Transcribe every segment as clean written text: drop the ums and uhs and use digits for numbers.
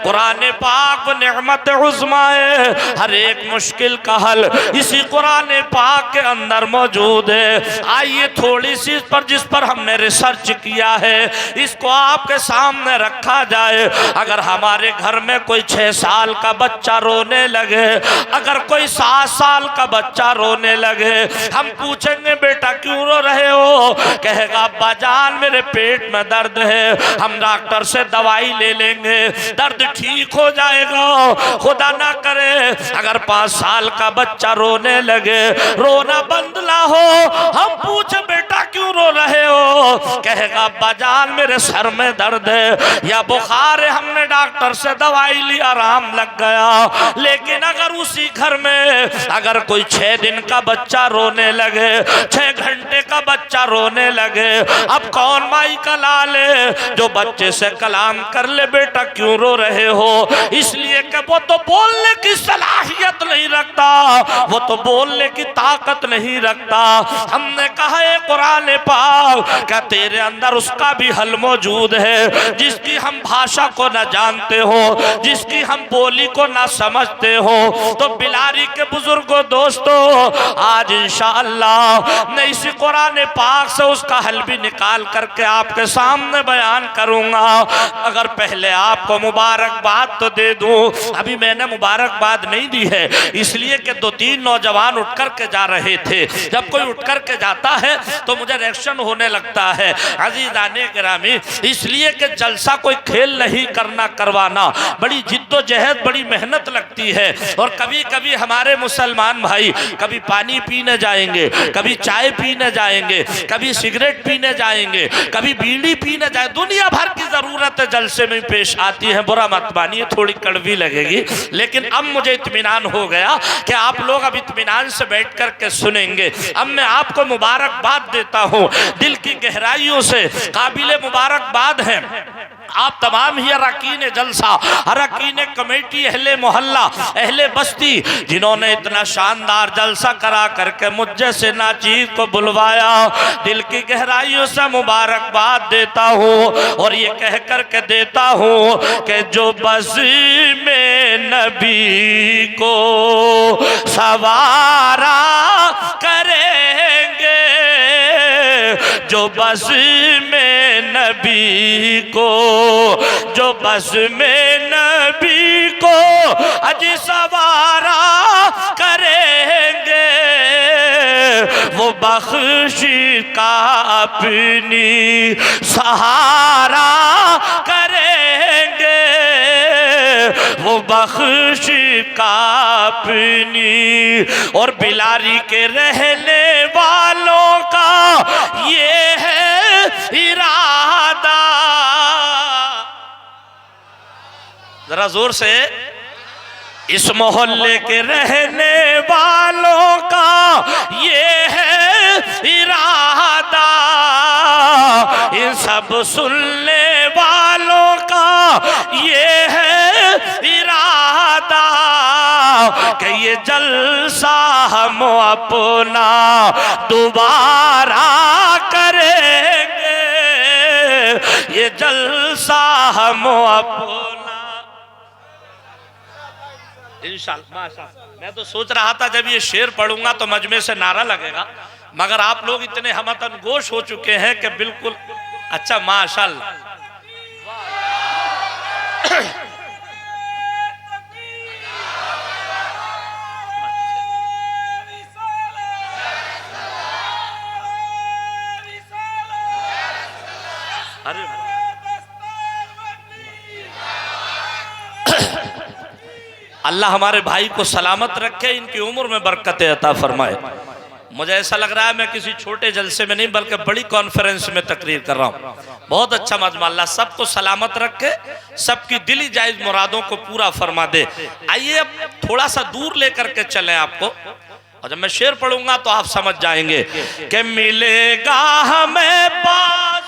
कुरान पाक व नेमत उज़्मा है, हर एक मुश्किल का हल इसी कुरान पाक के अंदर मौजूद है। आइए थोड़ी सी पर जिस पर हमने रिसर्च किया है इसको आपके सामने रखा जाए। अगर हमारे घर में कोई 6 साल का बच्चा रोने लगे, अगर कोई 7 साल का बच्चा रोने लगे, हम पूछेंगे बेटा क्यों रो रहे हो, कहेगा अब्बा जान मेरे पेट में दर्द है। हम डॉक्टर से दवाई ले लेंगे, दर्द ठीक हो जाएगा। खुदा ना करे अगर 5 साल का बच्चा रोने लगे, रोना बंद ना हो, हम पूछे बेटा क्यों रो रहे हो, कहेगा अब्बा जान मेरे सर में दर्द है या बुखार है, हमने डॉक्टर से दवाई ली आराम लग गया। लेकिन अगर उसी घर में अगर कोई 6 दिन का बच्चा रोने लगे, 6 घंटे का बच्चा रोने लगे, अब कौन माई का लाल है जो बच्चे से कलाम कर ले बेटा क्यों रो रहे हो, इसलिए कि वो तो बोलने की सलाहियत नहीं रखता, वो तो बोलने की ताकत नहीं रखता। हमने कहा है कुरान पाक क्या तेरे अंदर उसका भी हल मौजूद है जिसकी हम भाषा को न जानते हो, जिसकी हम बोली को न समझते हो। तो बिलारी के बुजुर्गों दोस्तों, आज इंशाअल्लाह मैं इसी कुरान पाक से उसका हल भी निकाल करके आपके सामने बयान करूंगा। अगर पहले आपको मुबारकबाद तो दे दूं, अभी मैंने मुबारकबाद नहीं दी है इसलिए कि 2-3 नौजवान उठ करके जा रहे थे। जब कोई उठ करके जाता है तो मुझे रिएक्शन होने लगता है अजीज़ाने गिरामी, इसलिए कि जलसा कोई खेल नहीं करना करवाना, बड़ी जिद्दोजहद बड़ी मेहनत लगती है। और कभी कभी हमारे मुसलमान भाई कभी पानी पीने जाएंगे, कभी चाय पीने जाएंगे, कभी सिगरेट पीने जाएंगे, कभी बीड़ी पीने जाए, दुनिया भर की जरूरत जलसे में पेश आती है। बुरा मत मानिए, थोड़ी कड़वी लगेगी, लेकिन अब मुझे इत्मीनान हो गया कि आप लोग अब इत्मीनान से बैठ करके सुनेंगे। अब मैं आपको मुबारकबाद देता हूँ दिल की गहराइयों से, काबिल मुबारकबाद है आप तमाम ही अरकान जलसा, अरकान कमेटी, अहले मोहल्ला, अहले बस्ती, जिन्होंने इतना शानदार जलसा करा करके मुझे से नाचीज को बुलवाया। दिल की गहराइयों से मुबारकबाद देता हूँ और ये कह करके देता हूँ कि जो बस में नबी को सवारा करेंगे, जो बस में नबी को, जो बस में नबी को अज सवारा करेंगे, वो बख्शी का अपनी सहारा करेंगे, वो बख्शी का अपनी। और बिलारी के रहने वालों का ये है इरादा, जरा जोर से, इस मोहल्ले के रहने वालों का ये है इरादा, इन सब सुनने वालों का ये है इरादा कि ये जलसा हम अपना दोबारा करेंगे, ये जलसा हम अपना इंशाअल्लाह। माशाअल्लाह, मैं तो सोच रहा था जब ये शेर पढ़ूंगा तो मजमे से नारा लगेगा, मगर आप लोग इतने हमतन गोश हो चुके हैं कि बिल्कुल अच्छा माशाअल्लाह। अरे अल्लाह हमारे भाई को सलामत रखे, इनकी उम्र में बरकत अता फरमाए। मुझे ऐसा लग रहा है मैं किसी छोटे जलसे में नहीं बल्कि बड़ी कॉन्फ्रेंस में तकरीर कर रहा हूँ। बहुत अच्छा मजमा, अल्लाह सबको सलामत रखे, सबकी दिली जायज मुरादों को पूरा फरमा दे। आइए अब थोड़ा सा दूर लेकर के चलें आपको, और जब मैं शेर पढ़ूंगा तो आप समझ जाएंगे कि मिलेगा हमें पास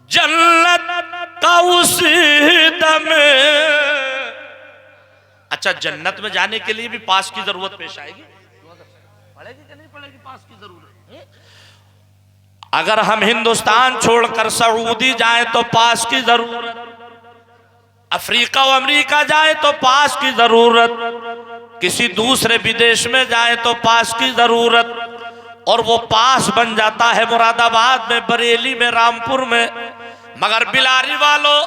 जन्नत का उस दम। अच्छा, जन्नत में जाने के लिए भी पास की जरूरत पेश आएगी, पड़ेगी कि नहीं पड़ेगी पास की जरूरत? अगर हम हिंदुस्तान छोड़कर सऊदी जाएं तो पास की जरूरत, अफ्रीका व अमेरिका जाए तो पास की जरूरत, किसी दूसरे विदेश में जाए तो पास की जरूरत, और वो पास बन जाता है मुरादाबाद में, बरेली में, रामपुर में। मगर बिलारी वालों,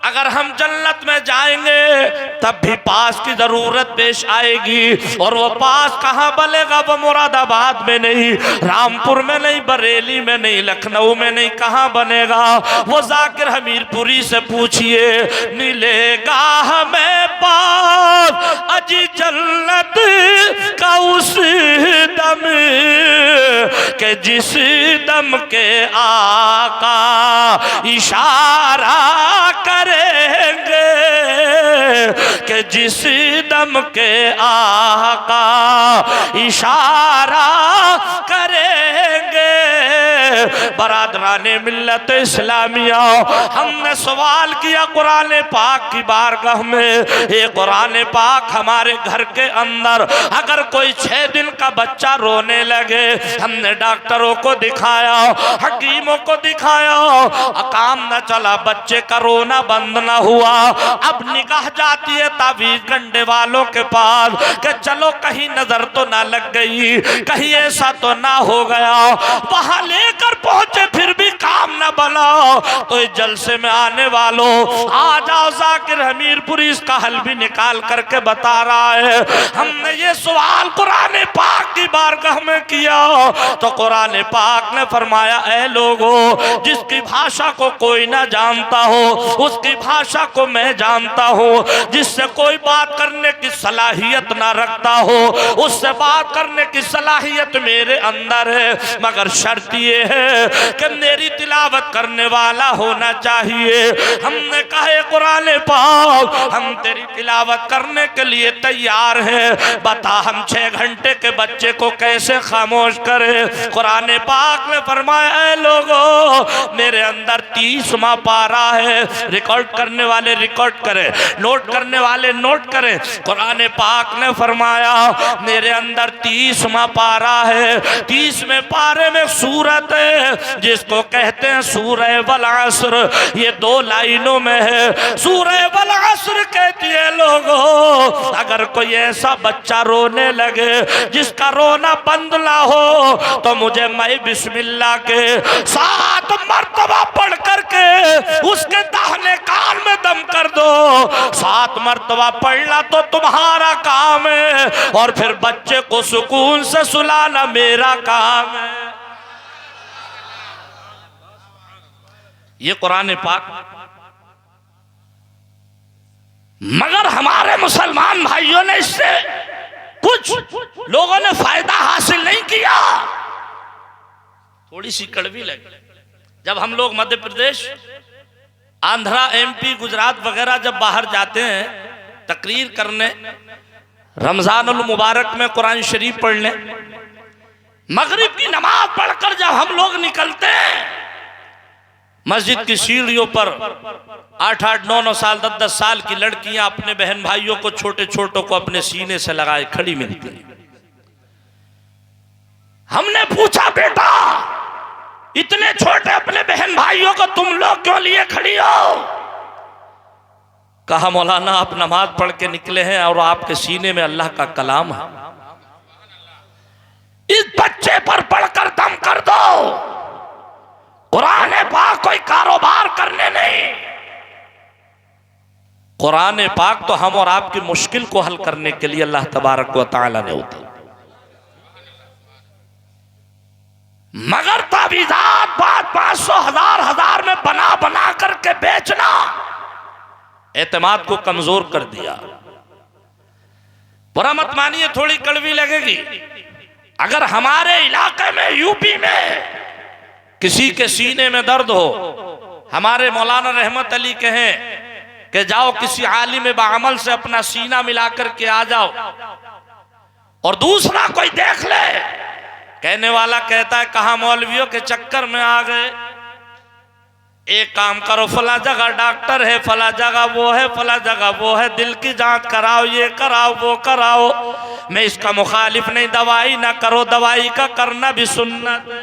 अगर हम जन्नत में जाएंगे तब भी पास की जरूरत पेश आएगी, और वो पास कहाँ बनेगा? वो मुरादाबाद में नहीं, रामपुर में नहीं, बरेली में नहीं, लखनऊ में नहीं, कहाँ बनेगा? वो जाकिर हमीरपुरी से पूछिए, मिलेगा हमें पास अजी जन्नत का उस दम के जिस दम के आका इशारा करेंगे, कि जिस दम के आका इशारा करेंगे। बरादराने मिल्लत इस्लामिया, हमने सवाल किया कुरान पाक की बारगाह में, ये कुरान पाक हमारे घर के अंदर अगर कोई 6 दिन का बच्चा रोने लगे, हमने डॉक्टरों को दिखाया, हकीमों को दिखाया, काम न चला, बच्चे का रोना बंद न हुआ, अब निगाह जाती है तावीज गंडे वालों के पास कि चलो कहीं नजर तो ना लग गई, कहीं ऐसा तो ना हो गया, वहां लेकर पहुंचे फिर भी काम न बना। तो इस जलसे में आने वालों, आ जाओ, जाकिर हमीरपुरी इसका हल भी निकाल करके बता रहा है। हमने ये सवाल कुरान पाक की बारगाह में किया तो कुरान पाक ने फरमाया, ऐ लोगों, जिसकी भाषा को कोई ना जानता हो उसकी भाषा को मैं जानता हूँ, जिससे कोई बात करने की सलाहियत ना रखता हो उससे बात करने की सलाहियत मेरे अंदर है, मगर शर्त ये है कि मेरी तिलावत करने वाला होना चाहिए। हमने कहा कुरान पाक, हम तेरी तिलावत करने के लिए तैयार हैं, बता हम 6 घंटे के बच्चे को कैसे खामोश करें? कुरान पाक ने फरमाया, ऐ लोगों, मेरे अंदर 30वां पारा है, रिकॉर्ड करने वाले रिकॉर्ड करें, नोट करने वाले नोट करें। कुरान पाक ने फरमाया, मेरे अंदर 30वां पारा है, 30वें पारे में सूरत है जिसको कहते हैं सूरह वल असर, ये 2 लाइनों में है। सूरह वल असर कहती है, लोगों, अगर कोई ऐसा बच्चा रोने लगे जिसका रोना बंद ना हो तो मुझे मैं बिस्मिल्लाह के 7 मर्तबा पढ़ करके उसके दाहिने कान में दम कर दो। 7 मर्तबा पढ़ना तो तुम्हारा काम है, और फिर बच्चे को सुकून से सुलाना मेरा काम है। ये कुरान पाक। मगर हमारे मुसलमान भाइयों ने इससे कुछ लोगों ने फायदा हासिल नहीं किया। थोड़ी सी कड़वी लगी। जब हम लोग मध्य प्रदेश, आंध्रा, एमपी, गुजरात वगैरह जब बाहर जाते हैं तकरीर करने, रमजानुल मुबारक में कुरान शरीफ पढ़ने, मगरिब की नमाज पढ़कर जब हम लोग निकलते हैं, मस्जिद की सीढ़ियों पर 8-8, 9-9 साल, 10-10 साल की लड़कियां अपने बहन भाइयों को, छोटे छोटों को अपने सीने से लगाए खड़ी मिलती हैं। हमने पूछा, बेटा इतने छोटे अपने बहन भाइयों को तुम लोग क्यों लिए खड़ी हो? कहा, मौलाना आप नमाज पढ़ के निकले हैं और आपके सीने में अल्लाह का कलाम है, इस बच्चे पर पढ़कर दम कर दो। कुरान पाक कोई कारोबार करने नहीं, कुरान पाक तो हम और आपकी मुश्किल को हल करने के लिए अल्लाह तबारक व तआला ने उतारा। मगर तावीज़ात 500, 1000 में बना बना करके बेचना एतमाद को कमजोर कर दिया। बुरा मत मानिए, थोड़ी कड़वी लगेगी। अगर हमारे इलाके में, यूपी में किसी के सीने में दर्द हो, हमारे मौलाना रहमत अली कहें कि जाओ किसी आलिम बाअमल से अपना सीना मिलाकर के आ जाओ, और दूसरा कोई देख ले, कहने वाला कहता है कहा मौलवियों के चक्कर में आ गए, एक काम करो, फला जगह डॉक्टर है, फला जगह वो है, फला जगह वो है, दिल की जांच कराओ, ये कराओ, वो कराओ। मैं इसका मुखालिफ नहीं, दवाई ना करो, दवाई का करना भी सुन्नत है।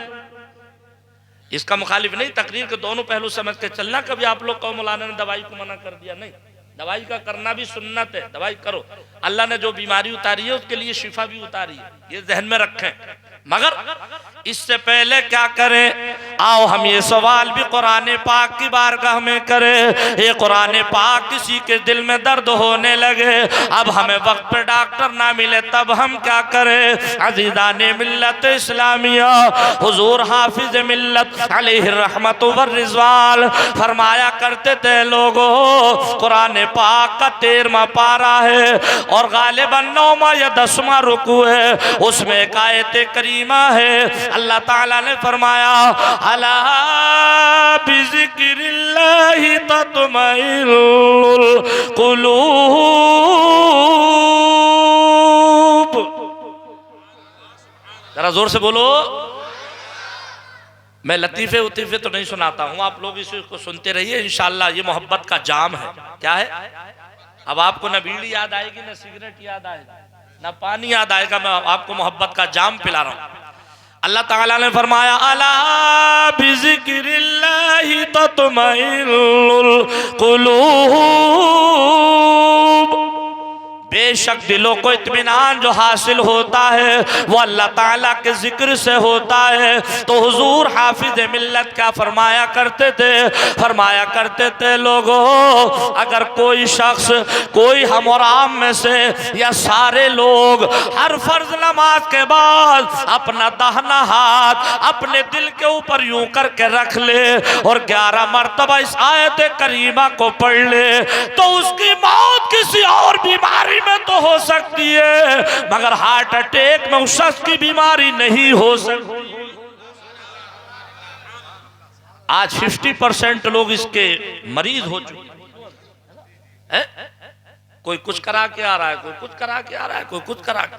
इसका मुखालिफ नहीं, तकरीर के दोनों पहलू समझ के चलना। कभी आप लोग को मौलाना ने दवाई को मना कर दिया नहीं, दवाई का करना भी सुन्नत है, दवाई करो। अल्लाह ने जो बीमारी उतारी है उसके लिए शिफा भी उतारी है, ये ज़हन में रखें। मगर इससे पहले क्या करें, आओ हम ये सवाल भी कुरान पाक की बारगाह में करें। ये कुरान पाक किसी के दिल में दर्द होने लगे, अब हमें वक्त पे डॉक्टर ना मिले, तब हम क्या करें। अज़ीज़ाने मिल्लत इस्लामिया, हुजूर हाफिज मिल्लत अलैहि रहमत व रिज़वान फरमाया करते थे, लोगों कुरान पाक का 13वां पारा है और गालिबन 9वां या 10वां रुकू है, उसमें एक आयत करीमा है। अल्लाह ताला ने फरमाया, अला बिज़िक्रिल्लाहि तत्मइन्नुल कुलूब। जरा जोर से बोलो। मैं लतीफे उतीफे तो नहीं सुनाता हूँ, आप लोग इसको सुनते रहिए, इंशाअल्लाह ये मोहब्बत का जाम है। क्या है? अब आपको न बीड़ी याद आएगी, न सिगरेट याद आएगी, न पानी याद आएगा, मैं आपको मोहब्बत का जाम पिला रहा हूँ। अल्लाह ताला ने फरमाया, अला बिज़िक्रिल्लाहि तत्मइन्नुल कुलूब। बेशक दिलों को इत्मीनान जो हासिल होता है वो अल्लाह ताला के जिक्र से होता है। तो हुजूर हाफिज मिल्लत क्या फरमाया करते थे, लोगों अगर कोई शख्स, कोई हम और आम में से या सारे लोग हर फर्ज नमाज के बाद अपना दाहिना हाथ अपने दिल के ऊपर यूं करके रख ले और 11 मरतबा इस आयत करीमा को पढ़ ले, तो उसकी मौत किसी और बीमारी में तो हो सकती है, मगर हार्ट अटैक में उस शख्स की बीमारी नहीं हो सकती। आज 50% लोग इसके मरीज हो चुके हैं। कोई कुछ करा के आ रहा है, कोई कुछ करा के आ रहा है, कोई कुछ करा के।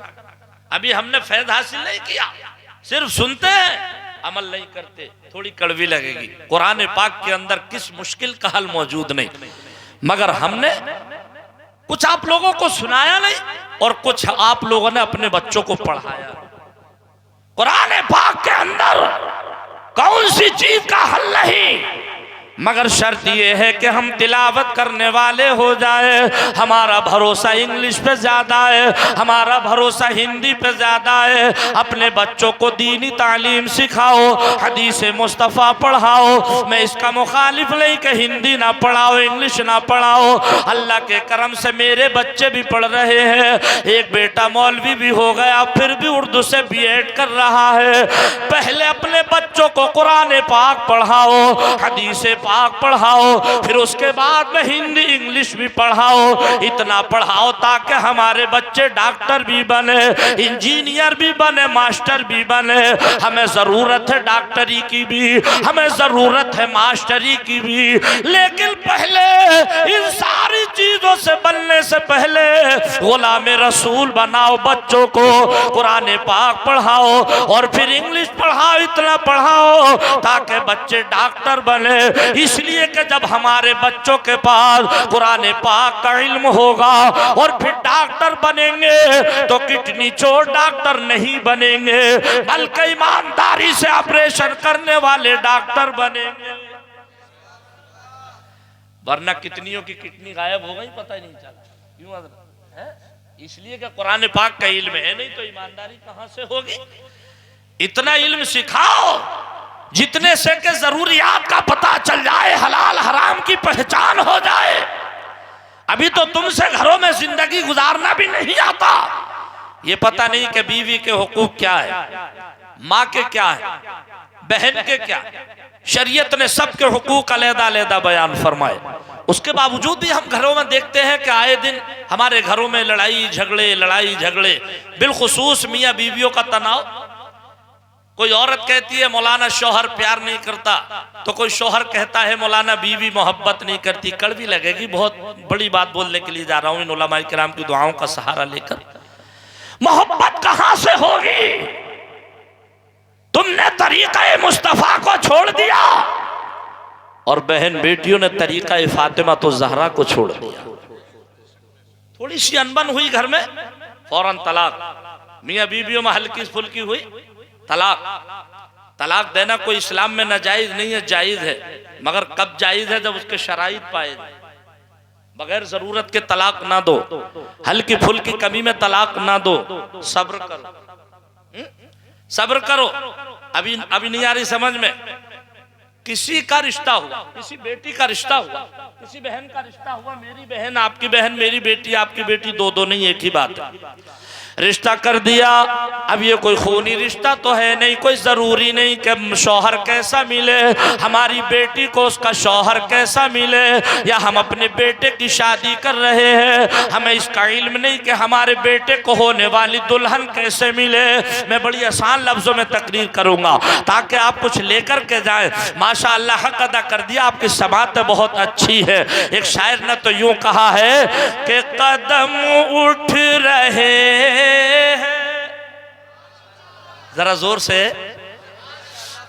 अभी हमने फैज़ हासिल नहीं किया, सिर्फ सुनते हैं, अमल नहीं करते, थोड़ी कड़वी लगेगी। कुरान पाक के अंदर किस मुश्किल का हल मौजूद नहीं, मगर हमने कुछ आप लोगों को सुनाया नहीं और कुछ आप लोगों ने अपने बच्चों को पढ़ाया। कुरान पाक के अंदर कौन सी चीज का हल नहीं, मगर शर्त यह है कि हम तिलावत करने वाले हो जाए। हमारा भरोसा इंग्लिश पे ज्यादा है, हमारा भरोसा हिंदी पे ज्यादा है। अपने बच्चों को दीनी तालीम सिखाओ, हदीस मुस्तफ़ा पढ़ाओ। मैं इसका मुखालिफ नहीं कि हिंदी ना पढ़ाओ, इंग्लिश ना पढ़ाओ। अल्लाह के करम से मेरे बच्चे भी पढ़ रहे हैं। एक बेटा मौलवी भी हो गया, फिर भी उर्दू से बीएड कर रहा है। पहले अपने बच्चों को कुरान पाक पढ़ाओ, हदीस पाक पढ़ाओ, फिर उसके बाद में हिंदी इंग्लिश भी पढ़ाओ। इतना पढ़ाओ ताकि हमारे बच्चे डॉक्टर भी बने, इंजीनियर भी बने, मास्टर भी बने। हमें जरूरत है डॉक्टरी की भी, हमें जरूरत है मास्टरी की भी, लेकिन पहले इन सारी चीजों से बनने से पहले गुलाम रसूल बनाओ बच्चों को, कुरान पाक पढ़ाओ और फिर इंग्लिश पढ़ाओ। इतना पढ़ाओ ताकि बच्चे डॉक्टर बने। इसलिए कि जब हमारे बच्चों के पास कुरान पाक का इल्म होगा और फिर डॉक्टर बनेंगे तो किडनी चोर डॉक्टर नहीं बनेंगे, बल्कि ईमानदारी से ऑपरेशन करने वाले डॉक्टर बनेंगे। वरना कितनियों की किडनी गायब हो गई, पता ही नहीं चला। क्यों? इसलिए कि कुरान पाक का इल्म है, नहीं तो ईमानदारी कहां से होगी। इतना इल्म सिखाओ जितने से के जरूरियात का पता चल जाए, हलाल हराम की पहचान हो जाए। अभी तो तुमसे घरों में जिंदगी गुजारना भी नहीं आता, ये पता नहीं कि बीवी के हुकूक क्या है, माँ के क्या है, बहन के क्या। शरीयत ने सबके हुकूक अलग-अलग बयान फरमाए। उसके बावजूद भी हम घरों में देखते हैं कि आए दिन हमारे घरों में लड़ाई झगड़े, बिलखुसूस मियाँ बीवियों का तनाव। कोई औरत कहती है मौलाना शौहर प्यार नहीं करता, तो कोई शौहर कहता है मौलाना बीवी मोहब्बत नहीं करती। कड़वी लगेगी, बहुत बड़ी बात बोलने के लिए जा रहा हूं इन उलमाए किराम की दुआओं का सहारा लेकर। मोहब्बत कहां से होगी? तुमने तरीका मुस्तफा को छोड़ दिया और बहन बेटियों ने तरीका फातिमा तो जहरा को छोड़ दिया। थोड़ी सी अनबन हुई घर में, फौरन तलाक। मियाँ बीवियों में हल्की फुल्की हुई, तलाक देना कोई इस्लाम में नाजायज नहीं है, जायज है, मगर कब जायज है? जब उसके शराइत पाए। बगैर जरूरत के तलाक ना दो, हल्की फुल्की कमी में तलाक ना दो, सब्र करो, सब्र करो। अभी नहीं आ रही समझ में? किसी का रिश्ता हुआ, किसी बेटी का रिश्ता हुआ, किसी बहन का रिश्ता हुआ, मेरी बहन आपकी बहन, मेरी बेटी आपकी बेटी, दो दो नहीं एक ही बात है। रिश्ता कर दिया, अब ये कोई खूनी रिश्ता तो है नहीं, कोई ज़रूरी नहीं कि शौहर कैसा मिले, हमारी बेटी को उसका शौहर कैसा मिले, या हम अपने बेटे की शादी कर रहे हैं, हमें इसका इल्म नहीं कि हमारे बेटे को होने वाली दुल्हन कैसे मिले। मैं बड़ी आसान लफ्ज़ों में तकरीर करूँगा ताकि आप कुछ लेकर के जाएं। माशाअल्लाह हक अदा कर दिया, आपकी समात बहुत अच्छी है। एक शायर ने तो यूँ कहा है कि कदम उठ रहे, जरा जोर से,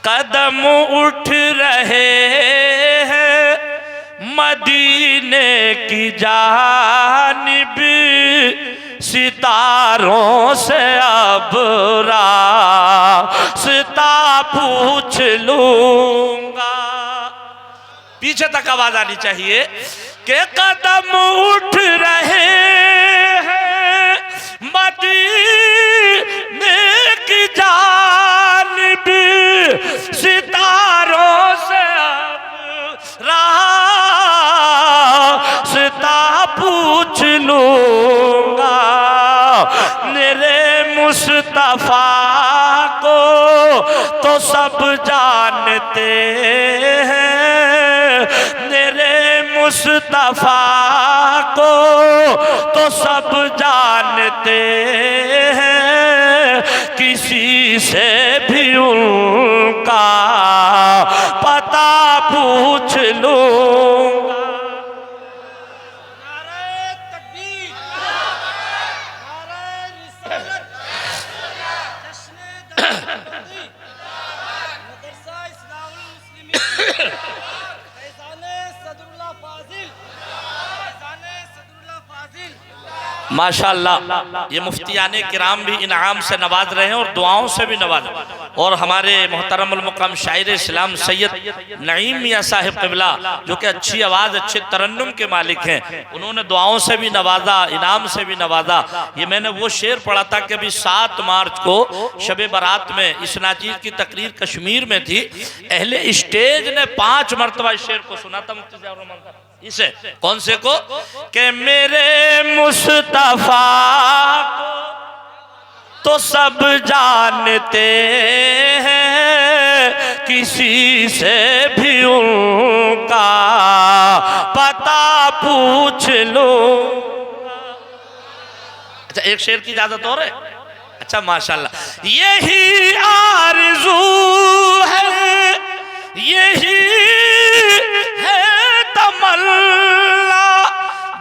कदम उठ रहे हैं मदीने की जानिब, सितारों से अब रास्ता पूछ लूंगा। पीछे तक आवाज आनी चाहिए कि कदम उठ रहे मदीने की जानिब, सितारों से अब रास्ता पूछ लूंगा। मेरे मुस्तफा को तो सब जानते हैं, मेरे मुस्तफा को तो सब जानते हैं, किसी से भी उनका पता पूछ लूंगा। नारे तकबीर, नारे रिसालत, जश्न दस्तगीरी, मदरसा इस्लामुल मुस्लिमीन, फैज़ाने सदरुल्लाह फाजिल, फैज़ाने सदरुल्लाह फाजिल। माशाअल्लाह, ये मुफ्तियाने किराम भी इनाम से नवाज रहे हैं और दुआओं से भी नवाज। और हमारे मोहतरमुल मुक़म शायर इस्लाम सैयद नईम मियाँ साहिब क़िबला, जो कि अच्छी आवाज़, अच्छे तरन्नुम के मालिक हैं, उन्होंने दुआओं से भी नवाजा, इनाम से भी नवाजा। ये मैंने वो शेर पढ़ा था कि अभी 7 मार्च को शब बारात में इस नाचीज़ की तकरीर कश्मीर में थी, अहले स्टेज ने 5 मरतबा इस शेर को सुना था मुफ्ती ज़ियाउर रहमान का। इसे कौन से को? कि मेरे मुस्तफा को तो सब जानते हैं, किसी से भी उनका पता पूछ लो। अच्छा, एक शेर की इजाजत और है? अच्छा माशाल्लाह। यही आरज़ू है, यही है तमन्ना,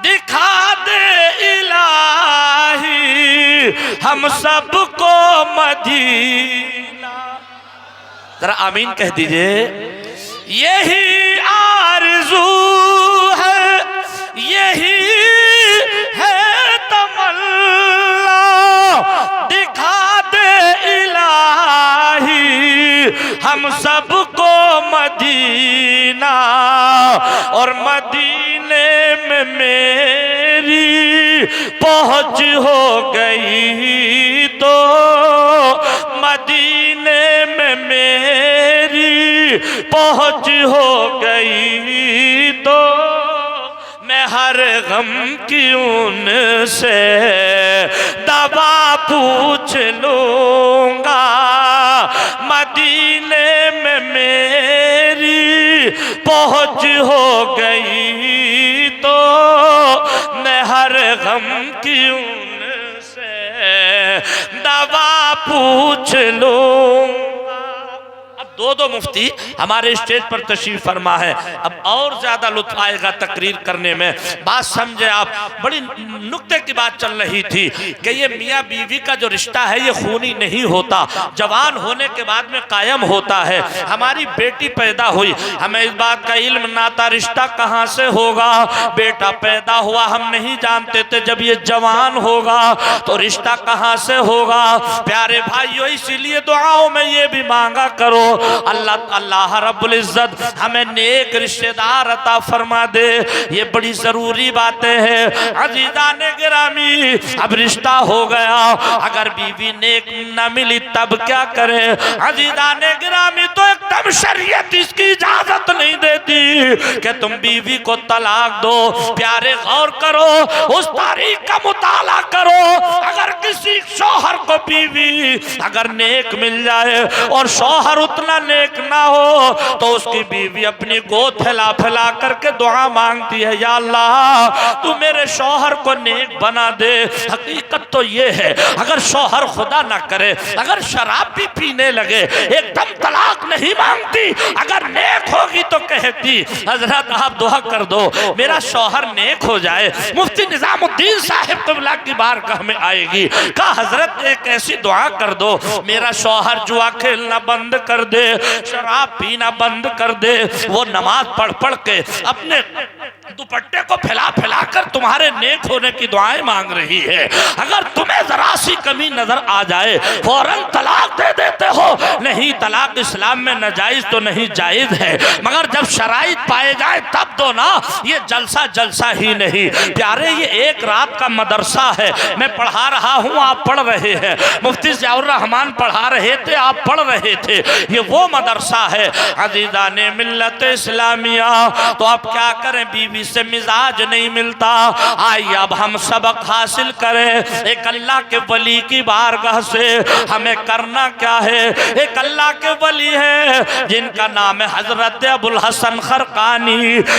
दिखा दे इलाही हम सबको मदीना। जरा आमीन कह दीजिए। यही आरज़ू है, यही है तमन्ना, दिखा दे इलाही हम सबको मदीना। और मदीने में मेरी पहुंच हो गई तो, मदीने में मेरी पहुंच हो गई तो, मैं हर गम की उनसे दवा पूछ लूंगा। मदीने में मेरी पहुंच हो गई तो, मैं हर गम की उनसे दवा पूछ लूंगा। दो दो मुफ्ती हमारे स्टेज पर तशरीफ फरमा है। अब और ज्यादा लुत्फ आएगा तकरीर करने में। बात समझे आप, बड़ी नुक्ते की बात चल रही थी कि ये मियाँ बीवी का जो रिश्ता है ये खूनी नहीं होता, जवान होने के बाद में कायम होता है। हमारी बेटी पैदा हुई, हमें इस बात का इल्म ना था रिश्ता कहाँ से होगा। बेटा पैदा हुआ, हम नहीं जानते थे जब ये जवान होगा तो रिश्ता कहाँ से होगा। प्यारे भाइयों, इसीलिए दुआओं में ये भी मांगा करो अल्लाह रब्बुल इज्जत हमें नेक रिश्तेदार अता फरमा दे। ये बड़ी जरूरी बातें हैं अजीजान गिरामी। अब रिश्ता हो गया, अगर बीवी नेक न मिली तब क्या करे अजीजान गिरामी? तो एकदम शरीयत इसकी इजाजत नहीं देती कि तुम बीवी को तलाक दो। प्यारे गौर करो, उस तारीख का मुताला करो। अगर किसी शौहर को बीवी अगर नेक मिल जाए और शौहर उतना नेक ना हो तो उसकी बीवी अपनी गोद फैला फैला करके दुआ मांगती है, या अल्लाह तू मेरे शौहर को नेक बना दे। हकीकत तो ये है अगर शौहर खुदा ना करे अगर शराब भी पीने लगे एकदम तलाक नहीं मांगती। अगर नेक होगी तो कहती हजरत आप दुआ कर दो मेरा शौहर नेक हो जाए। मुफ्ती निजामुद्दीन साहिब क़िबला की बारगाह में आएगी, कहा हजरत एक ऐसी दुआ कर दो मेरा शौहर जुआ खेलना बंद कर दे, शराब पीना बंद कर दे, वो नमाज पढ़ पढ़ के अपने दुपट्टे को फैला फैला कर तुम्हारे नेक होने की दुआएं मांग रही है। अगर तुम्हें जरा सी कमी नजर आ जाए फौरन तलाक दे देते हो। नहीं, तलाक इस्लाम में नाजायज तो नहीं जायज है, मगर जब शराइत पाए जाए तब दो ना। ये जलसा जलसा ही नहीं प्यारे, ये एक रात का मदरसा है। मैं पढ़ा रहा हूँ, आप पढ़ रहे हैं। मुफ्ती ज़ियाउर रहमान पढ़ा रहे थे, आप पढ़ रहे थे। ये वो मदरसा है अज़ीज़ाने मिल्लत इस्लामिया। तो आप क्या करें, बीवी से मिजाज नहीं मिलता। आइए अब हम सबक हासिल करें एक अल्लाह के वली की बारगाह से। हमें करना क्या है? एक अल्लाह के वली है जिनका नाम है हजरत अबुल हसन खरकानी।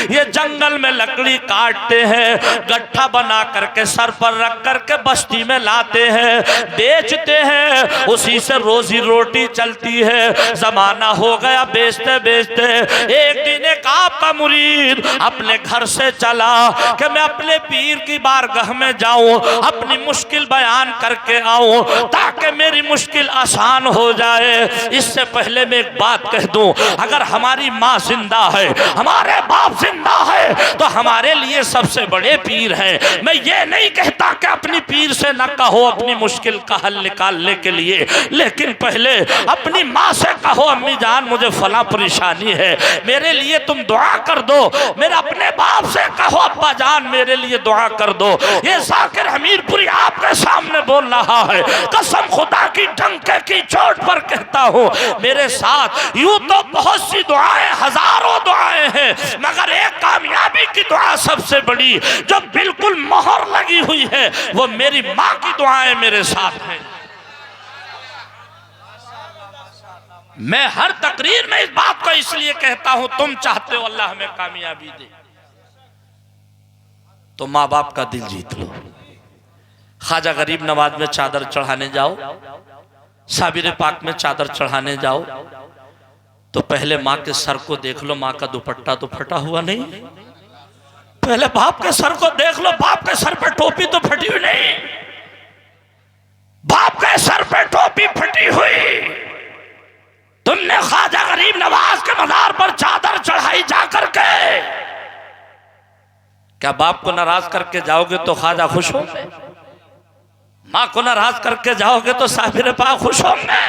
ये जंगल में लकड़ी काटते हैं, गट्ठा बना करके सर पर रख करके बस्ती में लाते हैं, बेचते हैं, उसी से रोजी रोटी चलती है। जमाना हो गया बेचते बेचते। एक दिन एक आपका मुरीद अपने घर से चला कि मैं अपने पीर की बारगाह में जाऊं, अपनी मुश्किल बयान करके आऊं ताकि मेरी मुश्किल आसान हो जाए। इससे पहले मैं एक बात कह दूं, अगर हमारी माँ जिंदा है, हमारे बाप जिंदा है, तो हमारे लिए सबसे बड़े पीर हैं। मैं ये नहीं कहता कि अपनी पीर से न कहो अपनी मुश्किल का हल निकालने के लिए, लेकिन पहले अपनी माँ से कहो अम्मी जान मुझे फला परेशानी है, मेरे लिए तुम दुआ कर दो। मेरे अपने बाप से कहो अब्बा जान मेरे लिए दुआ कर दो। ये जाकिर हमीरपुरी आपके सामने बोल रहा है, कसम खुदा की डंके की चोट पर कहता हूँ मेरे साथ यूं तो बहुत सी दुआएं, हजारों दुआएं हैं, मगर एक कामयाबी की दुआ सबसे बड़ी जो बिल्कुल मोहर लगी हुई है वो मेरी माँ की दुआएं मेरे साथ हैं। मैं हर तकरीर में इस बात को इसलिए कहता हूं, तुम चाहते हो अल्लाह हमें कामयाबी दे तो माँ बाप का दिल जीत लो। ख्वाजा गरीब नवाज में चादर चढ़ाने जाओ, साबिर पाक में चादर चढ़ाने जाओ तो पहले माँ के सर को देख लो, माँ का दुपट्टा तो फटा हुआ नहीं। पहले बाप के सर को देख लो, बाप के सर पे टोपी तो फटी हुई नहीं। बाप के सर पे टोपी फटी हुई, तुमने ख्वाजा गरीब नवाज के मज़ार पर चादर चढ़ाई जाकर के, क्या बाप को नाराज करके जाओगे तो ख्वाजा खुश होंगे? माँ को नाराज करके जाओगे तो साबिर पाक खुश होंगे?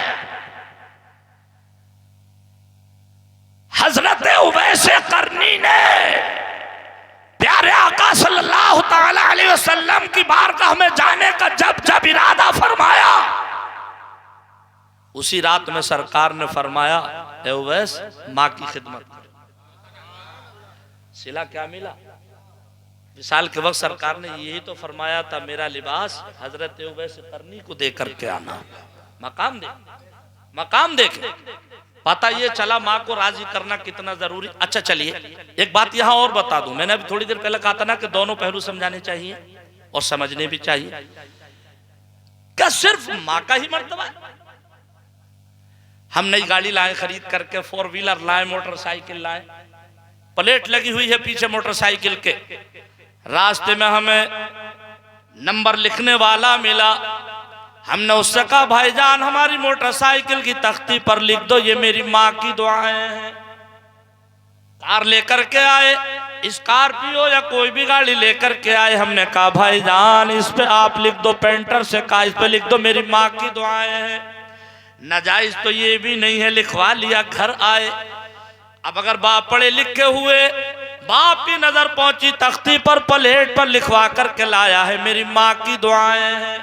हजरत उवैस करनी ने प्यारे आका सल्लल्लाहु तआला अलैहि वसल्लम की बारगाह में जाने का जब जब इरादा फरमाया, उसी रात में सरकार ने फरमाया ए उवैस माँ की खिदमत कर। सिला क्या मिला? विसाल के वक्त सरकार ने यही तो फरमाया था, मेरा लिबास हजरत उवैस करनी को दे करके आना। मकाम देखे पता ये चला माँ को राजी करना कितना जरूरी। अच्छा चलिए एक बात यहाँ और बता दूं, मैंने अभी थोड़ी देर पहले कहा था ना कि दोनों पहलू समझाने चाहिए और समझने भी चाहिए। क्या सिर्फ माँ का ही मर्तबा है? हम नई गाड़ी लाए खरीद करके, 4 व्हीलर लाए, मोटरसाइकिल लाए, प्लेट लगी हुई है पीछे मोटरसाइकिल के, रास्ते में हमें नंबर लिखने वाला मिला, हमने उससे कहा भाईजान हमारी मोटरसाइकिल की तख्ती पर लिख दो ये मेरी माँ की दुआएं हैं। कार लेकर के आए, स्कॉर्पियो या कोई भी गाड़ी लेकर के आए, हमने कहा भाईजान इस पे आप लिख दो, पेंटर से कहा इस पे लिख दो मेरी माँ की दुआएं हैं। नाजायज तो ये भी नहीं है, लिखवा लिया, घर आए। अब अगर बाप पढ़े लिखे हुए, बाप की नजर पहुंची तख्ती पर, प्लेट पर लिखवा करके लाया है मेरी माँ की दुआएं हैं,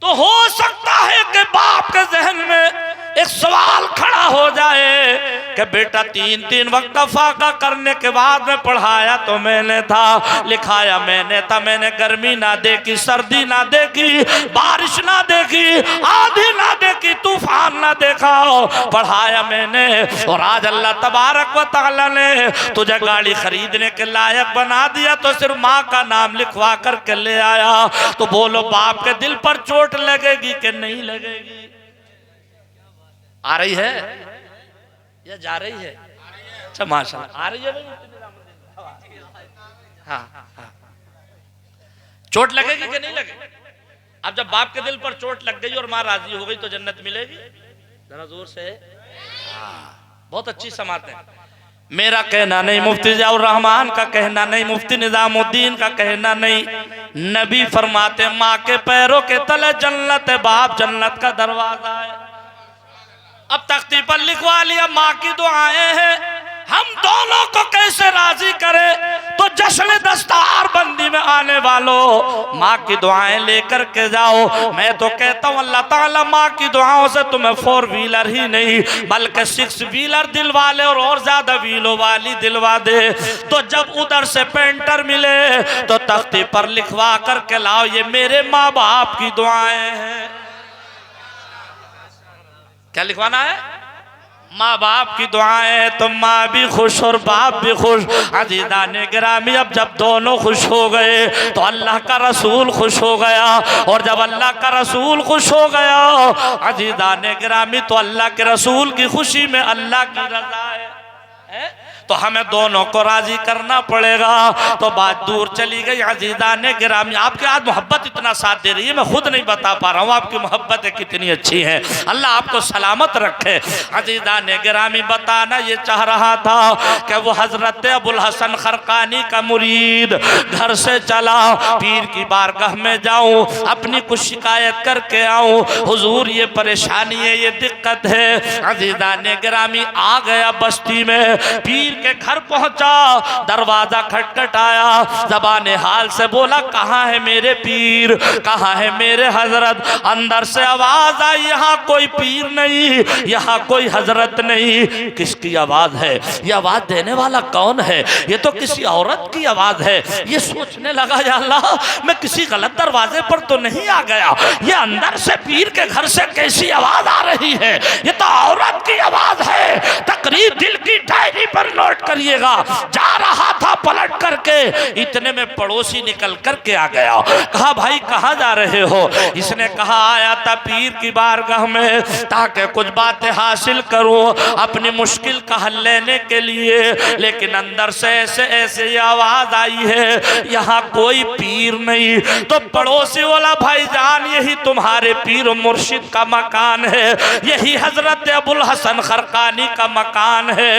तो हो सकता है कि बाप के जहन में एक सवाल खड़ा हो जाए कि बेटा 3-3 वक्त का फाका करने के बाद में पढ़ाया तो मैंने था, लिखाया मैंने था, मैंने गर्मी ना देखी, सर्दी ना देखी, बारिश ना देखी, आंधी ना देखी, तूफान ना देखा, पढ़ाया मैंने। और आज अल्लाह तबारक व तआला ने तुझे गाड़ी खरीदने के लायक बना दिया तो सिर्फ माँ का नाम लिखवा करके ले आया। तो बोलो बाप के दिल पर चोट लगेगी कि नहीं लगेगी? आ रही है या जा रही है? अच्छा माशाल्लाह आ रही है। हाँ हाँ, चोट लगेगी कि नहीं लगेगी? अब जब बाप के दिल पर चोट लग गई और माँ राजी हो गई तो जन्नत मिलेगी? जरा जोर से। बहुत अच्छी समात है। मेरा कहना नहीं, मुफ्ती जियाउर रहमान का कहना नहीं, मुफ्ती निजामुद्दीन का कहना नहीं, नबी फरमाते माँ के पैरों के तले जन्नत है, बाप जन्नत का दरवाजा है। अब तख्ती पर लिखवा लिया माँ की दुआएं हैं, हम दोनों को कैसे राजी करें? तो जश्न दस्तार बंदी में आने वालों माँ की दुआएं लेकर के जाओ। मैं तो कहता हूँ अल्लाह ताला माँ की दुआओं से तुम्हें 4 व्हीलर ही नहीं बल्कि 6 व्हीलर दिलवा ले और ज्यादा व्हीलों वाली दिलवा दे। तो जब उधर से पेंटर मिले तो तख्ती पर लिखवा करके लाओ ये मेरे माँ बाप की दुआएं हैं। क्या लिखवाना है? माँ बाप की दुआएं। तो माँ भी खुश और बाप भी खुश। अज़ीज़ाने गिरामी अब जब दोनों खुश हो गए तो अल्लाह का रसूल खुश हो गया, और जब अल्लाह का रसूल खुश हो गया अज़ीज़ाने गिरामी तो अल्लाह के रसूल की खुशी में अल्लाह की रज़ा है तो हमें दोनों को राजी करना पड़ेगा। तो बात दूर चली गई। अज़ीज़ाने गिरामी आपके आज मोहब्बत इतना साथ दे रही है, मैं खुद नहीं बता पा रहा हूँ आपकी मोहब्बत कितनी अच्छी है। अल्लाह आपको सलामत रखे। अज़ीज़ाने गिरामी बताना ये चाह रहा था कि वो हजरत अबुल हसन खरकानी का मुरीद घर से चला, पीर की बारगाह में जाऊँ, अपनी कुछ शिकायत करके आऊँ, हुजूर ये परेशानी है, ये दिक्कत है। अज़ीज़ाने गिरामी आ गया बस्ती में, पीर के घर पहुंचा, दरवाजा खटखटाया, ज़बाने हाल से बोला कहाँ है मेरे पीर, कहाँ है मेरे हजरत? अंदर से आवाज आई यहाँ कोई पीर नहीं, यहाँ कोई हजरत नहीं। किसकी आवाज है? ये आवाज देने वाला कौन है? ये तो किसी औरत की आवाज है। ये सोचने लगा या अल्लाह मैं किसी गलत दरवाजे पर तो नहीं आ गया, ये अंदर से पीर के घर से कैसी आवाज आ रही है? ये तो औरत की आवाज है। तकरीर दिल की डायरी पर नोट करिएगा। जा रहा था पलट करके, इतने में पड़ोसी निकल करके आ गया। कहा भाई कहाँ जा रहे हो? इसने कहा आया था पीर की बारगाह में ताकि कुछ बातें हासिल करूं, अपनी मुश्किल का हल लेने के लिए, लेकिन अंदर से ऐसे ऐसे आवाज आई है यहाँ कोई पीर नहीं। तो पड़ोसी वाला भाईजान यही तुम्हारे पीर मुर्शिद का मकान है, यही हजरत अबुल हसन खरकानी का मकान है,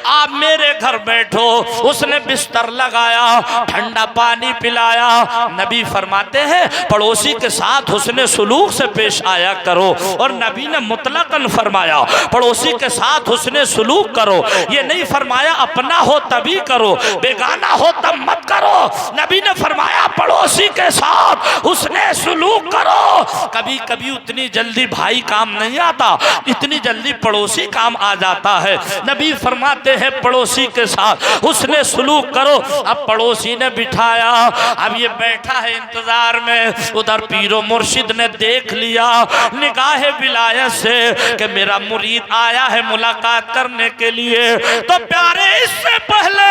आप मेरे घर बैठो। उसने बिस्तर लगाया, ठंडा पानी पिलाया। नबी फरमाते हैं पड़ोसी के साथ हुस्ने सुलूक से पेश आया करो, और नबी ने मुतलकन फरमाया पड़ोसी के साथ हुस्ने सुलूक करो। ये नहीं फरमाया अपना हो तभी करो, बेगाना हो तब मत करो। नबी ने फरमाया पड़ोसी के साथ हुस्ने सुलूक करो। कभी कभी उतनी जल्दी भाई काम नहीं आता, इतनी जल्दी पड़ोसी काम आ जाता है। नबी फरमाते हैं पड़ोसी के साथ उसने सुलूक करो। अब पड़ोसी ने बिठाया, अब ये बैठा है इंतजार में। उधर पीरो मुर्शिद ने देख लिया निगाह विलायत से कि मेरा मुरीद आया है मुलाकात करने के लिए। तो प्यारे इससे पहले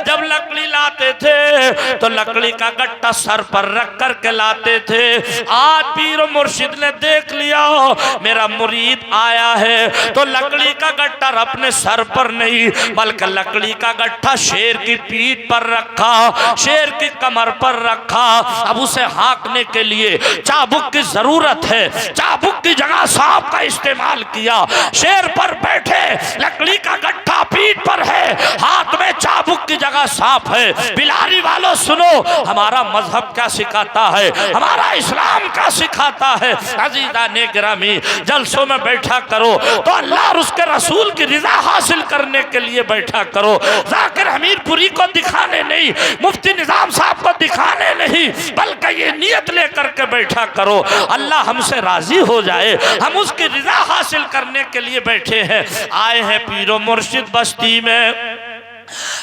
जब लकड़ी लाते थे तो लकड़ी का गट्टा सर पर रख करके लाते थे। आज पीरो मुर्शिद ने देख लिया मेरा मुरीद आया है तो लकड़ी का गट्टा अपने सर पर नहीं बल्कि लकड़ी का गट्ठा शेर की पीठ पर रखा, शेर की कमर पर रखा। अब उसे हाँकने के लिए चाबुक की जरूरत है, चाबुक की जगह सांप का इस्तेमाल किया। शेर पर बैठे, लकड़ी का गट्ठा पीठ पर है, हाथ में चाबुक की जगह सांप है। बिलारी वालों सुनो, हमारा मजहब मजहब क्या सिखाता है, हमारा इस्लाम क्या सिखाता है। अज़ीज़ाने गिरामी, जलसों में बैठा करो तो अल्लाह और उसके रसूल की रिजा हासिल करने के लिए बैठा करो। ज़ाकिर हमीरपुरी को दिखाने नहीं, मुफ्ती निज़ाम साहब को दिखाने नहीं, बल्कि ये नियत लेकर के बैठा करो अल्लाह हमसे राजी हो जाए, हम उसकी रिजा हासिल करने के लिए बैठे हैं। आए हैं पीरो मुर्शिद बस्ती में।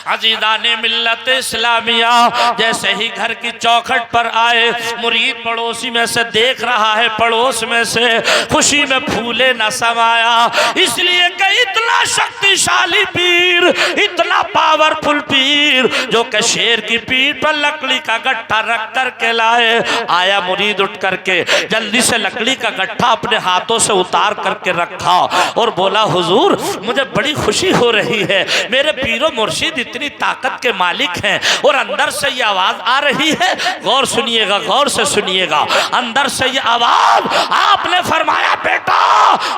अज़ीज़ाने मिल्लत इस्लामिया, जैसे ही घर की चौखट पर आए, मुरीद पड़ोसी में से देख रहा है, पड़ोस में से खुशी में फूले न समाया, इसलिए कि इतना शक्तिशाली पीर, इतना पावरफुल पीर जो कि शेर की पीठ पर लकड़ी का गट्ठा रख कर के लाए। आया मुरीद उठ करके जल्दी से लकड़ी का गट्ठा अपने हाथों से उतार करके रखा और बोला, हुजूर मुझे बड़ी खुशी हो रही है, मेरे पीरो मुर्शिद इतनी ताकत के मालिक हैं। और अंदर से ये आवाज आ रही है, गौर सुनिएगा, गौर से सुनिएगा। अंदर से ये आवाज, आपने फरमाया बेटा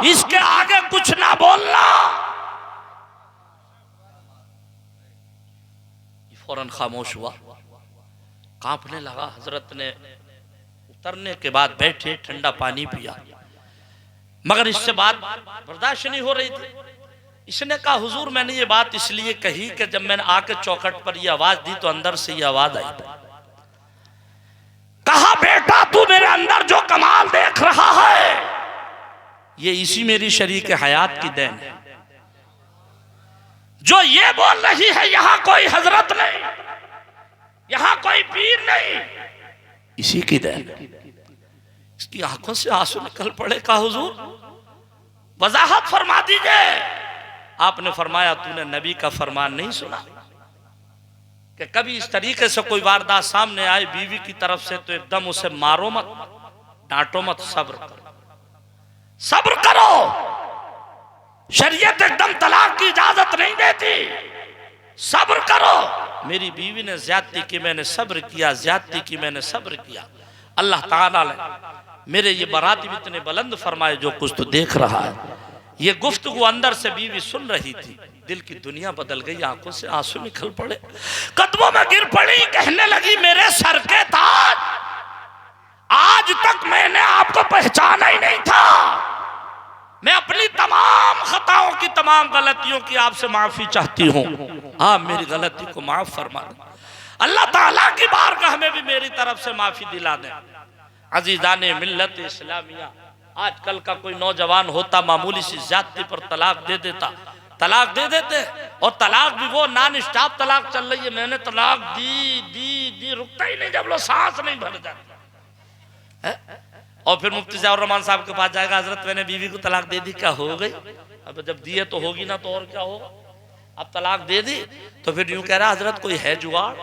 इसके आगे कुछ ना बोलना। फौरन खामोश हुआ, कांपने लगा। हजरत ने उतरने के बाद बैठे, ठंडा पानी पिया, मगर इससे बात बर्दाश्त नहीं हो रही थी। इसने कहा, हुजूर मैंने ये बात इसलिए कही कि जब मैंने आके चौखट पर ये आवाज दी तो अंदर से ये आवाज आई। कहा, बेटा तू मेरे अंदर जो कमाल देख रहा है ये इसी मेरी शरीक हयात की देन है। जो ये बोल रही है यहां कोई हजरत नहीं, यहां कोई पीर नहीं, इसी की देन। इसकी आंखों से आंसू निकल पड़े। कहा, हुजूर वजाहत फरमा दीजिए। आपने फरमाया, तूने नबी का फरमान नहीं सुना कि कभी इस तरीके से कोई वारदात सामने आए बीवी की तरफ से तो एकदम उसे मारो मत, डांटो मत, सब्र करो, सब्र करो। शरीयत एकदम तलाक की इजाजत नहीं देती, सब्र करो। मेरी बीवी ने ज्यादती की, मैंने सब्र किया, ज्यादती की, मैंने सब्र किया। अल्लाह ताला ने मेरे ये बरातिब इतने बुलंद फरमाए, जो कुछ तो देख रहा है। ये गुफ्तगू अंदर से बीवी सुन रही थी, दिल की दुनिया बदल गई, आंखों से आंसू निकल पड़े, कदमों में गिर पड़ी, कहने लगी, मेरे सर के ताज, आज तक मैंने आपको पहचाना ही नहीं था। मैं अपनी तमाम खताओं की, तमाम गलतियों की आपसे माफी चाहती हूँ। आप मेरी गलती को माफ फरमा दें, अल्लाह ताला की बारगाह में भी मेरी तरफ से माफी दिला दें। अज़ीज़ाने मिल्लत इस्लामिया, आजकल का कोई नौजवान होता मामूली सी ज्यादती पर तलाक दे देता, तलाक दे देते, और तलाक भी वो नॉन स्टॉप तलाक चल रही है, मैंने तलाक दी दी दी, रुकता ही नहीं जब लो सांस नहीं भर जाती। और फिर मुफ्ती ज़ियाउर रहमान साहब के पास जाएगा, हजरत मैंने बीवी को तलाक दे दी, क्या हो गई? अब जब दिए तो होगी ना, तो और क्या होगा, अब तलाक दे दी। तो फिर यूं कह रहा, हजरत कोई है जुगाड़?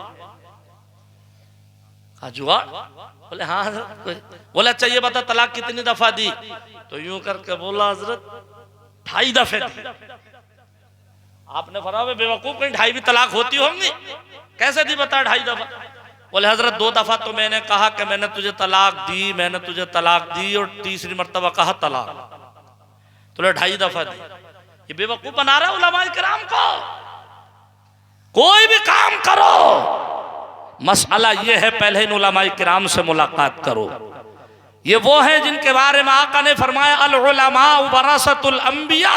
जुगाड़? बोले हाँ हजरत। बोले अच्छा ये बता तलाक कितनी दफा दी? तो यूं करके बोला, हजरत 2.5 दफे दी। आपने फरमाया, बेवकूफ, कहीं 2.5 भी तलाक होती होंगी, कैसे दी बता 2.5 दफा? बोले हजरत 2 दफा तो मैंने कहा कि मैंने तुझे तलाक दी, मैंने तुझे तलाक दी, और तीसरी मर्तबा कहा तलाक, तो 2.5 दफा दी। ये बेवकूफ बना रहा है उलमाए किराम को। कोई भी काम करो, मसला ये है पहले इन उलमाए किराम से मुलाकात करो। ये वो है जिनके बारे में आका ने फरमाया, अल उलमा वरसतुल अंबिया,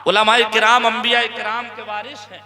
उलमाए किराम अंबिया किराम के वारिस हैं,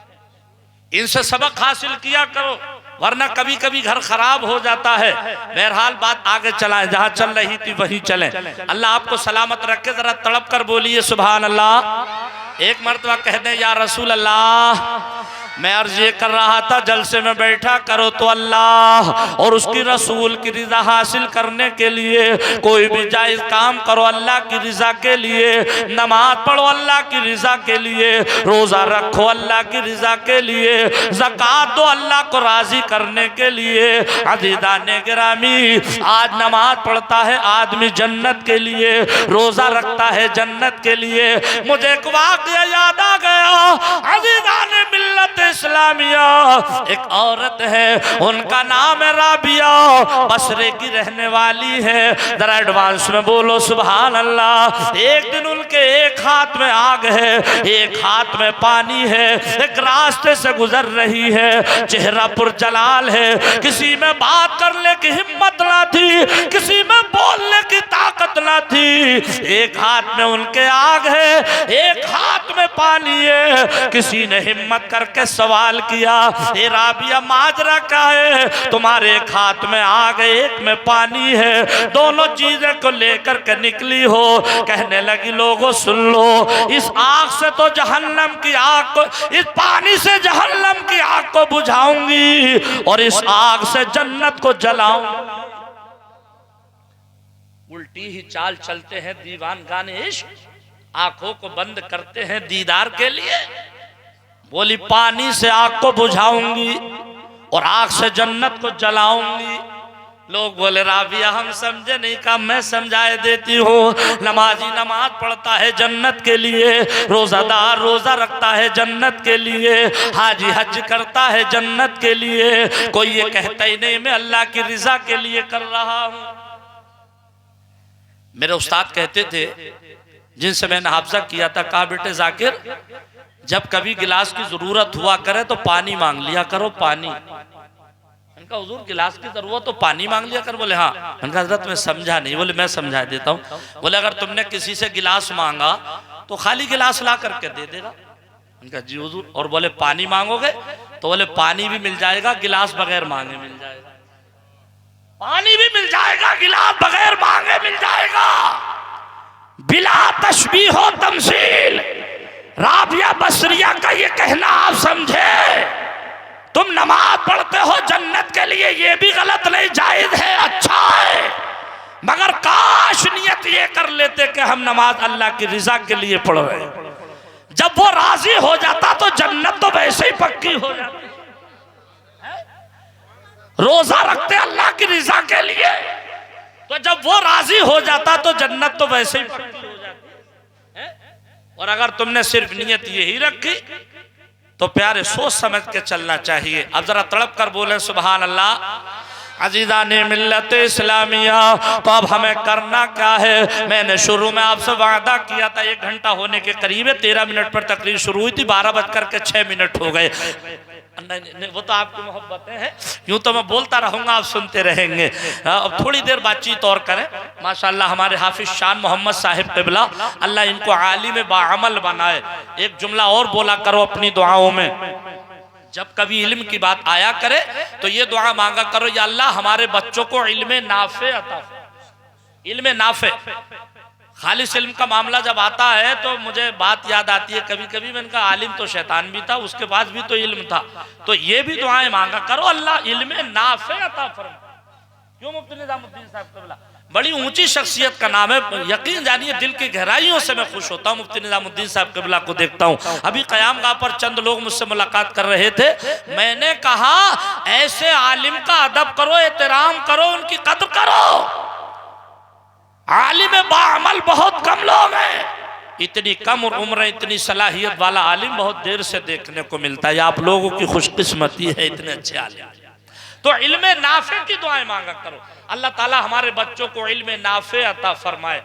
इनसे सबक हासिल किया करो, वरना कभी कभी घर खराब हो जाता है। बहरहाल बात आगे चलाएं, जहां चल रही थी वहीं चलें। अल्लाह आपको सलामत रखे। जरा तड़प कर बोलिए सुभान अल्लाह। एक मर्तबा कह दें, या रसूल अल्लाह, मैं अर्ज ये कर रहा था जलसे में बैठा करो तो अल्लाह और उसकी रसूल की रिजा हासिल करने के लिए कोई भी जायज काम करो अल्लाह की रिजा के लिए, नमाज पढ़ो अल्लाह की रिजा के लिए, रोजा रखो अल्लाह की रिजा के लिए, ज़कात दो अल्लाह को राजी करने के लिए। अज़ीज़ाने गिरामी, आज नमाज पढ़ता है आदमी जन्नत के लिए, रोजा रखता है जन्नत के लिए। मुझे एक वाक़या याद आ गया, अज़ीज़ाने मिल्लत इस्लामिया एक औरत है, उनका नाम है राबिया, बसरे की रहने वाली है। जरा एडवांस में बोलो सुभान अल्लाह। एक दिन उनके एक हाथ में आग है, एक हाथ में पानी है, एक रास्ते से गुजर रही है, चेहरा पुरजलाल है, किसी में बात करने की हिम्मत ना थी, किसी में बोलने की ताकत ना थी। एक हाथ में उनके आग है, एक हाथ में पानी है। किसी ने हिम्मत करके सवाल किया, ए राबिया माजरा क्या है, तुम्हारे एक हाथ में आग है, एक में पानी है, दोनों चीजें को लेकर के निकली हो। कहने लगी लोगों सुन लो, इस आग से तो जहन्नम की आग को, इस पानी से जहन्नम की आग को बुझाऊंगी और इस आग से जन्नत को जलाऊंगी। उल्टी ही चाल चलते हैं दीवान गाने इश्क, आंखों को बंद करते हैं दीदार के लिए। बोली पानी से आग को बुझाऊंगी और आग से जन्नत को जलाऊंगी। लोग बोले राबिया हम समझे नहीं, कहा मैं समझाए देती हूँ। नमाजी नमाज पढ़ता है जन्नत के लिए, रोजादार रोजा रखता है जन्नत के लिए, हाजी हज करता है जन्नत के लिए। कोई ये कहता ही नहीं मैं अल्लाह की रिजा के लिए कर रहा हूँ। मेरे उस्ताद कहते थे जिनसे मैंने हाफजा किया था, कहा बेटे जाकिर जब कभी गिलास की जरूरत हुआ करे तो पानी मांग लिया करो, पानी। इनका हुजूर गिलास की जरूरत तो पानी मांग लिया कर। बोले हाँ। इनका हजरत मैं समझा नहीं। बोले मैं समझा देता हूँ। बोले अगर तुमने किसी से गिलास मांगा तो खाली गिलास ला करके दे देगा। इनका जी हुजूर। और बोले पानी मांगोगे तो बोले पानी भी मिल जाएगा, गिलास बगैर मांगे मिल जाएगा। पानी भी मिल जाएगा, गिलास बगैर मांगे मिल जाएगा। बिला तशबीह हो तमसील, राबिया बसरिया का ये कहना आप समझे। तुम नमाज पढ़ते हो जन्नत के लिए, ये भी गलत नहीं, जायज है, अच्छा है, मगर काश नियत ये कर लेते कि हम नमाज अल्लाह की रिजा के लिए पढ़ रहे हैं। जब वो राजी हो जाता तो जन्नत तो वैसे ही पक्की हो जाती। रोजा रखते अल्लाह की रिजा के लिए, तो जब वो राजी हो जाता तो जन्नत तो वैसे ही पक्की हो जाती है। और अगर तुमने सिर्फ नियत यही रखी तो प्यारे सोच समझ के चलना चाहिए। अब जरा तड़प कर बोले सुभान अल्लाह। अजीजा ने मिल्लत इस्लामिया, तो अब हमें करना क्या है। मैंने शुरू में आपसे वादा किया था 1 घंटा होने के करीब है, 13 मिनट पर तकरीर शुरू हुई थी, 12:06 हो गए। नहीं, वो तो आपकी मोहब्बतें हैं, यूं तो मैं बोलता रहूंगा, आप सुनते रहेंगे। अब थोड़ी देर बातचीत और करें। माशाल्लाह हमारे हाफिज शान मोहम्मद साहिब क़िबला, अल्लाह इनको आलिम बाअमल बनाए। एक जुमला और बोला करो अपनी दुआओं में, जब कभी इल्म की बात आया करे तो ये दुआ मांगा करो, या अल्लाह हमारे बच्चों को इल्म नाफे अता। इल्म नाफे, खालिस इल्म का मामला जब आता है तो मुझे बात याद आती है, कभी कभी मैंने कहा आलिम तो शैतान भी था, उसके पास भी तो इल्म था, तो ये भी दुआएं मांगा करो अल्लाह इल्म नाफे अता फरमा। क्यों मुफ्ती निजामुद्दीन साहब क़िबला, बड़ी ऊंची शख्सियत का नाम है, यकीन जानिए दिल की गहराइयों से मैं खुश होता हूँ मुफ्ती निजामुद्दीन साहब क़िबला को देखता हूँ। अभी क़याम गाह पर चंद लोग मुझसे मुलाकात कर रहे थे, मैंने कहा ऐसे आलिम का अदब करो, एहतराम करो, उनकी कद्र करो। आलिम बाअमल बहुत कम लोग हैं, इतनी कम उम्र इतनी सलाहियत वाला आलिम बहुत देर से देखने को मिलता है। आप लोगों की खुशकिस्मती है इतने अच्छे आलिम। तो इल्म नाफे की दुआएं मांगा करो, अल्लाह ताला हमारे बच्चों को इल्म नाफे अता फरमाए।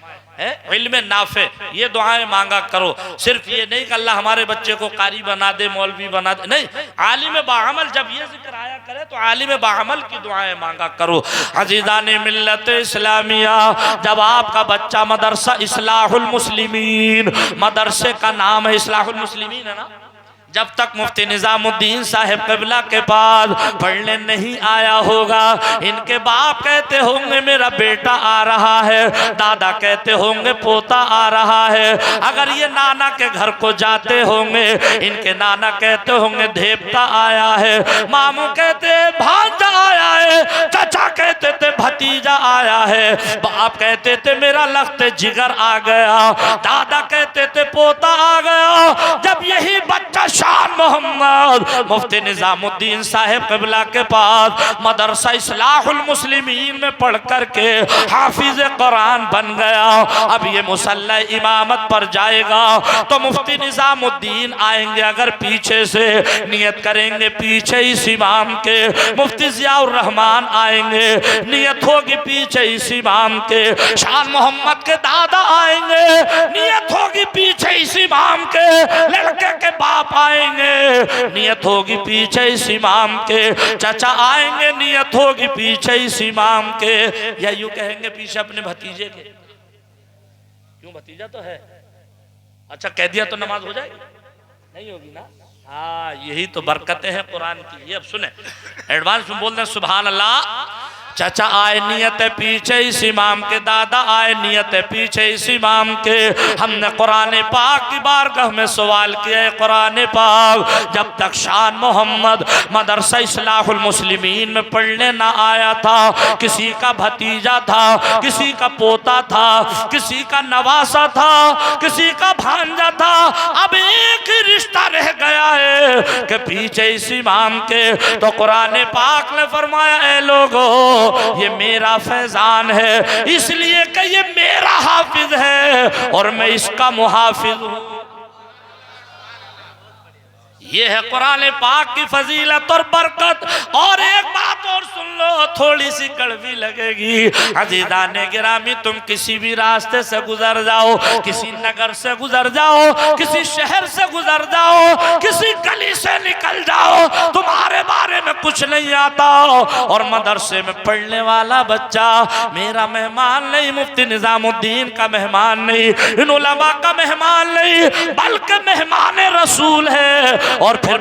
इल्म नाफे ये दुआएं मांगा करो। सिर्फ ये नहीं कि अल्लाह हमारे बच्चे को कारी बना दे, मौलवी बना दे, नहीं, आलिम बाअमल जब ये जिक्र आया करे तो आलिम बाअमल की दुआएं मांगा करो। अजीज़ान मिल्लत इस्लामिया, जब आपका बच्चा मदरसा इस्लाहुल मुस्लिमीन, मदरसे का नाम है इस्लाहुल मुस्लिमीन है ना, जब तक मुफ्ती निजामुद्दीन साहिब क़िबला के पास पढ़ने नहीं आया होगा, इनके बाप कहते होंगे मेरा बेटा आ रहा है, दादा कहते होंगे पोता आ रहा है, अगर ये नाना के घर को जाते होंगे इनके नाना कहते होंगे देवता आया है, मामू कहते भांजा आया है, चाचा कहते थे भतीजा आया है। बाप कहते थे मेरा लख्त जिगर आ गया, दादा कहते थे पोता आ गया। जब यही बच्चा शान मोहम्मद मुफ्ती निजामुद्दीन साहिब क़िबला के पास मदरसा इस्लाहुल मुस्लिमीन में पढ़ करके हाफिज कुरान बन गया, अब ये मुसल्ला इमामत पर जाएगा तो मुफ्ती निजामुद्दीन आएंगे, अगर पीछे से नियत करेंगे पीछे इस इमाम के, मुफ्ती जियाउर रहमान आएंगे, नियत होगी पीछे इस इमाम के, शान मोहम्मद के दादा आएंगे, नियत होगी पीछे इस इमाम के, लड़के के बाप आएंगे, नियत होगी पीछे इस इमाम के, चाचा आएंगे, नियत होगी पीछे इस इमाम के, या यूं कहेंगे पीछे अपने भतीजे के। क्यों, भतीजा तो है। अच्छा कह दिया तो नमाज हो जाएगी? नहीं होगी ना। हाँ, यही तो बरकतें हैं कुरान की। ये अब सुने, एडवांस में बोल रहे हैं सुभान अल्लाह। चाचा आए नियत है पीछे इस इमाम के, दादा आए नियत है पीछे इस इमाम के। हमने कुरान पाक की बारगाह में सवाल किया है, कुरान पाक जब तक शान मोहम्मद मदरसा इस्लाहुल मुस्लिमीन में पढ़ने ना आया था, किसी का भतीजा था, किसी का पोता था, किसी का नवासा था, किसी का भांजा था, अब एक ही रिश्ता रह गया है कि पीछे इस इमाम के। तो कुरान पाक ने फरमाया ए लोगों, ये मेरा फैजान है, इसलिए कि ये मेरा हाफिज है और मैं इसका मुहाफिज हूं। ये है कुरान पाक की फजीलत और बरकत। और एक बात और सुन लो, थोड़ी सी कड़वी लगेगी। अजीज़ाने गिरामी, तुम किसी भी रास्ते से गुजर जाओ, किसी नगर से गुजर जाओ, किसी शहर से गुजर जाओ, किसी गली से निकल जाओ, तुम्हारे बारे में कुछ नहीं आता और मदरसे में पढ़ने वाला बच्चा मेरा मेहमान नहीं, मुफ्ती निजामुद्दीन का मेहमान नहीं, इन उलमा का मेहमान नहीं, बल्कि मेहमान रसूल है। और फिर